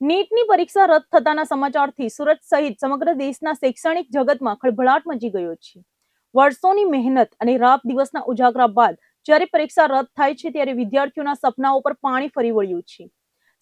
નીટની પરીક્ષા રદ થતાના સમાચારથી સુરત સહિત સમગ્ર દેશના શૈક્ષણિક જગતમાં ખળભળાટ મચી ગયો છે। વર્ષોની મહેનત અને રાત દિવસના ઉજાગરા બાદ જ્યારે પરીક્ષા રદ થાય છે ત્યારે વિદ્યાર્થીઓના સપનાઓ પર પાણી ફરી વળ્યું છે।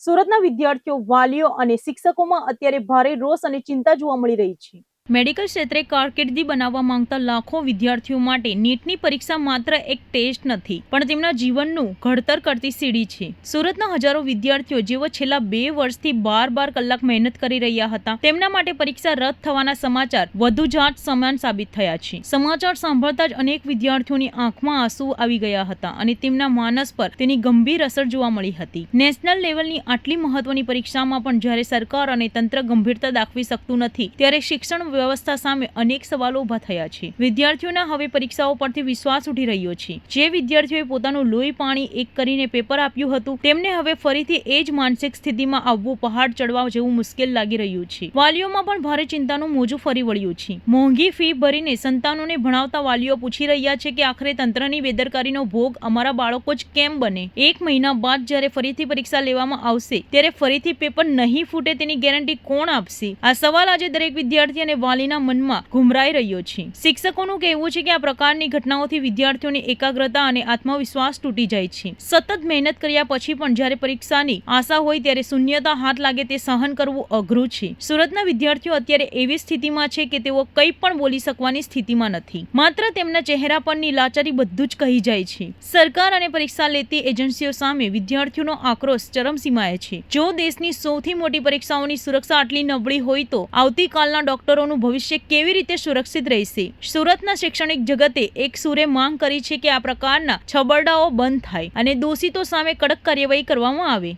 સુરતના વિદ્યાર્થીઓ, વાલીઓ અને શિક્ષકોમાં અત્યારે ભારે રોષ અને ચિંતા જોવા મળી રહી છે। મેડિકલ ક્ષેત્રે કારકિર્દી બનાવવા માંગતા લાખો વિદ્યાર્થીઓ માટે નીટની પરીક્ષા માત્ર એક ટેસ્ટ નથી, પણ તેમના જીવનનું ઘડતર કરતી સીડી છે। સુરતના હજારો વિદ્યાર્થીઓ જેઓ છેલ્લા 2 વર્ષથી 12 કલાક મહેનત કરી રહ્યા હતા, તેમના માટે પરીક્ષા રદ થવાના સમાચાર વધુ જાત સમાન સાબિત થયા છે। સમાચાર સાંભળતા જ અનેક વિદ્યાર્થીઓની આંખમાં આંસુ આવી ગયા હતા અને તેમના માનસ પર તેની ગંભીર અસર જોવા મળી હતી। નેશનલ લેવલની આટલી મહત્વની પરીક્ષામાં પણ જ્યારે સરકાર અને તંત્ર ગંભીરતા દાખવી શકતું નથી, ત્યારે શિક્ષણ વ્યવસ્થા સામે અનેક સવાલો ઉભા થયા છે। વિદ્યાર્થીઓના હવે પરીક્ષાઓ પરથી વિશ્વાસ ઉઠી રહ્યો છે। જે વિદ્યાર્થીઓએ પોતાનું લોહી પાણી એક કરીને પેપર આપ્યું હતું, તેમને હવે ફરીથી એ જ માનસિક સ્થિતિમાં આવવું પહાડ ચડવા જેવું મુશ્કેલ લાગી રહ્યું છે। વાલીઓમાં પણ ભારે ચિંતાનું મોજું ફરી વળ્યું છે। મોંઘી ફી ભરીને સંતાનોને ભણાવતા વાલીઓ પૂછી રહ્યા છે કે આખરે તંત્રની બેદરકારીનો ભોગ અમારા બાળકો જ કેમ બને। 1 મહિના બાદ જ્યારે ફરીથી પરીક્ષા લેવામાં આવશે, ત્યારે ફરીથી પેપર નહીં ફૂટે તેની ગેરંટી કોણ આપશે? આ સવાલ આજે દરેક વિદ્યાર્થી અને વાલીના મનમાં ઘુમરાઈ રહ્યો છે। શિક્ષકોનું કહેવું છે કે આ પ્રકારની ઘટનાઓથી વિદ્યાર્થીઓની એકાગ્રતા અને આત્મવિશ્વાસ તૂટી જાય છે। સતત મહેનત કર્યા પછી પણ જ્યારે પરીક્ષાની આશા હોય ત્યારે શૂન્યતા હાથ લાગે તે સહન કરવું અઘરું છે। સુરતના વિદ્યાર્થીઓ અત્યારે એવી સ્થિતિમાં છે કે તેઓ કંઈ પણ બોલી શકવાની સ્થિતિમાં નથી। માત્ર તેમના ચહેરા પરની લાચારી બધું જ કહી જાય છે। સરકાર અને પરીક્ષા લેતી એજન્સીઓ સામે વિદ્યાર્થીઓનો આક્રોશ ચરમસીમાએ છે। જો દેશની સૌથી મોટી પરીક્ષાઓની સુરક્ષા આટલી નબળી હોય તો આવતીકાલના ડોક્ટરોનું ભવિષ્ય કેવી રીતે સુરક્ષિત રહેશે? સુરતના શૈક્ષણિક જગતે એક સુરે માંગ કરી છે કે આ પ્રકારના છબરડાઓ બંધ થાય અને દોષિતો સામે કડક કાર્યવાહી કરવામાં આવે।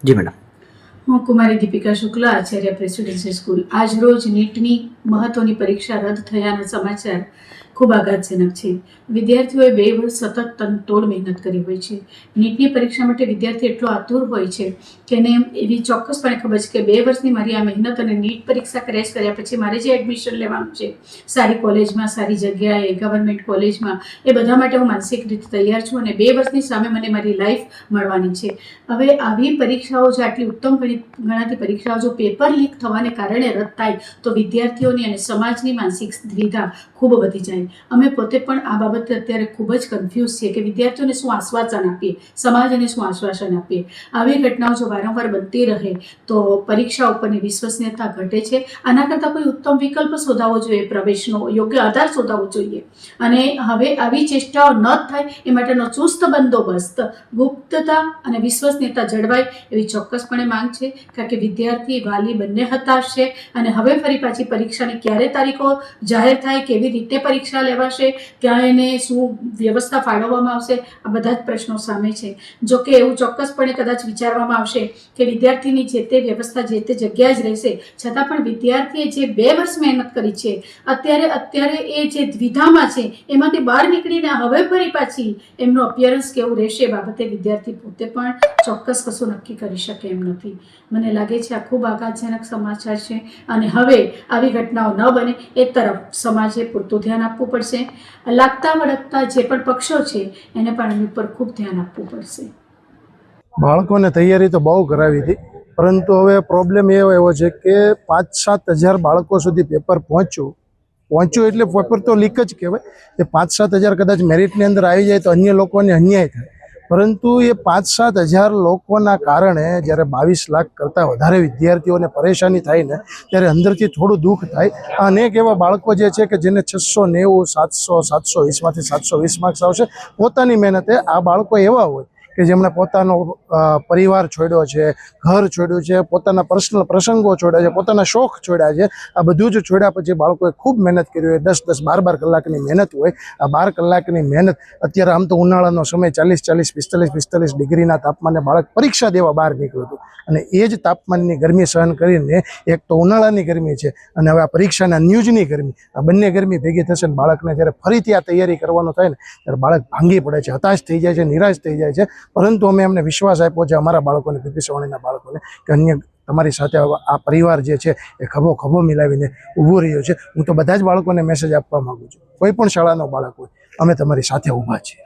જી મેડમ। હું કુમારી દીપિકા શુક્લા, આચાર્ય પ્રેસિડેન્સી સ્કૂલ। આજ રોજ નીટની મહત્વની પરીક્ષા રદ થયાના સમાચાર ખૂબ આઘાતજનક છે। વિદ્યાર્થીઓએ 2 વર્ષ સતત તનતોડ મહેનત કરી હોય છે। નીટની પરીક્ષા માટે વિદ્યાર્થી એટલો આતુર હોય છે કે એને એવી ચોક્કસપણે ખબર છે કે 2 વર્ષની મારી આ મહેનત અને નીટ પરીક્ષા ક્રેશ કર્યા પછી મારે જે એડમિશન લેવાનું છે સારી કોલેજમાં, સારી જગ્યાએ, ગવર્મેન્ટ કોલેજમાં, એ બધા માટે હું માનસિક રીતે તૈયાર છું અને 2 વર્ષની સામે મને મારી લાઈફ મળવાની છે। હવે આવી પરીક્ષાઓ જે આટલી ઉત્તમ ગણાતી પરીક્ષાઓ જો પેપર લીક થવાને કારણે રદ થાય તો વિદ્યાર્થીઓની અને સમાજની માનસિક દ્વિધા ખૂબ વધી જાય। અમે પોતે પણ આ બાબતે અત્યારે ખૂબ જ કન્ફ્યુઝ છીએ કે વિદ્યાર્થીઓને શું આશ્વાસન આપીએ, સમાજને શું આશ્વાસન આપીએ। આવી ઘટનાઓ જો વારંવાર બનતી રહે તો પરીક્ષા ઉપરની વિશ્વસનીયતા ઘટે છે। આના કરતાં કોઈ ઉત્તમ વિકલ્પ શોધાવવો જોઈએ, પ્રવેશનો યોગ્ય આધાર શોધાવવો જોઈએ અને હવે આવી ચેષ્ટાઓ ન થાય એ માટેનો ચુસ્ત બંદોબસ્ત, ગુપ્તતા અને વિશ્વસનીયતા જળવાય એવી ચોક્કસપણે માંગ છે। કારણ કે વિદ્યાર્થી, વાલી બંને હતાશ છે અને હવે ફરી પાછી પરીક્ષાની ક્યારે તારીખો જાહેર થાય, કેવી રીતે પરીક્ષા લેવાશે, ત્યાં એને શું વ્યવસ્થા ફાળવવામાં આવશે, આ બધા જ પ્રશ્નો સામે છે। જો કે એવું ચોક્કસપણે કદાચ વિચારવામાં આવશે કે વિદ્યાર્થીની જે તે વ્યવસ્થા જે તે જગ્યાએ જ રહેશે, છતાં પણ વિદ્યાર્થીએ જે 2 વર્ષ મહેનત કરી છે, અત્યારે એ જે દ્વિધામાં છે એમાંથી બહાર નીકળીને હવે ફરી પાછી એમનું અપિયરન્સ કેવું રહેશે એ બાબતે વિદ્યાર્થી પોતે પણ ચોક્કસ કશું નક્કી કરી શકે એમ નથી। મને લાગે છે આ ખૂબ આઘાતજનક સમાચાર છે અને હવે આવી ઘટનાઓ ન બને એ તરફ સમાજે પૂરતું ધ્યાન આપવું પડશે। લાગતા વળગતા જે પણ પક્ષો છે એને પણ એની ઉપર ખૂબ ધ્યાન આપવું પડશે। બાળકોને તૈયારી તો બહુ કરાવી હતી, પરંતુ હવે પ્રોબ્લેમ એવો છે કે 5-7 હજાર બાળકો સુધી પેપર પહોંચ્યું એટલે પેપર તો લીક જ કહેવાય। એ 5-7 હજાર કદાચ મેરિટની અંદર આવી જાય તો અન્ય લોકોને અન્યાય થાય, પરંતુ એ 5-7 હજાર લોકોના કારણે જ્યારે 22 લાખ કરતાં વધારે વિદ્યાર્થીઓને પરેશાની થાય ને ત્યારે અંદરથી થોડું દુઃખ થાય। અનેક એવા બાળકો જે છે કે જેને 690, 700, 720માંથી 720 માર્ક્સ આવશે પોતાની મહેનતે। આ બાળકો એવા હોય કે જેમણે પોતાનો પરિવાર છોડ્યો છે, ઘર છોડ્યું છે, પોતાના પર્સનલ પ્રસંગો છોડ્યા છે, પોતાના શોખ છોડ્યા છે। આ બધું જ છોડ્યા પછી બાળકોએ ખૂબ મહેનત કરી હોય, 10-10, 12 કલાકની મહેનત હોય। આ 12 કલાકની મહેનત અત્યારે આમ તો ઉનાળાનો સમય 40-40, 45-45 ડિગ્રીના તાપમાને બાળક પરીક્ષા દેવા બહાર નીકળ્યું હતું અને એ જ તાપમાનની ગરમી સહન કરીને, એક તો ઉનાળાની ગરમી છે અને હવે આ પરીક્ષાના ન્યૂઝની ગરમી, આ બંને ગરમી ભેગી થશે ને બાળકને જ્યારે ફરીથી આ તૈયારી કરવાનું થાય ને ત્યારે બાળક ભાંગી પડે છે, હતાશ થઈ જાય છે, નિરાશ થઈ જાય છે। પરંતુ અમે એમને વિશ્વાસ આપ્યો છે અમારા બાળકોને, પીપી સવાણીના બાળકોને, કે અન્ય તમારી સાથે આ પરિવાર જે છે એ ખભો મિલાવીને ઊભું રહ્યો છે। હું તો બધા જ બાળકોને મેસેજ આપવા માગું છું, કોઈ પણ શાળાનો બાળક હોય, અમે તમારી સાથે ઊભા છીએ।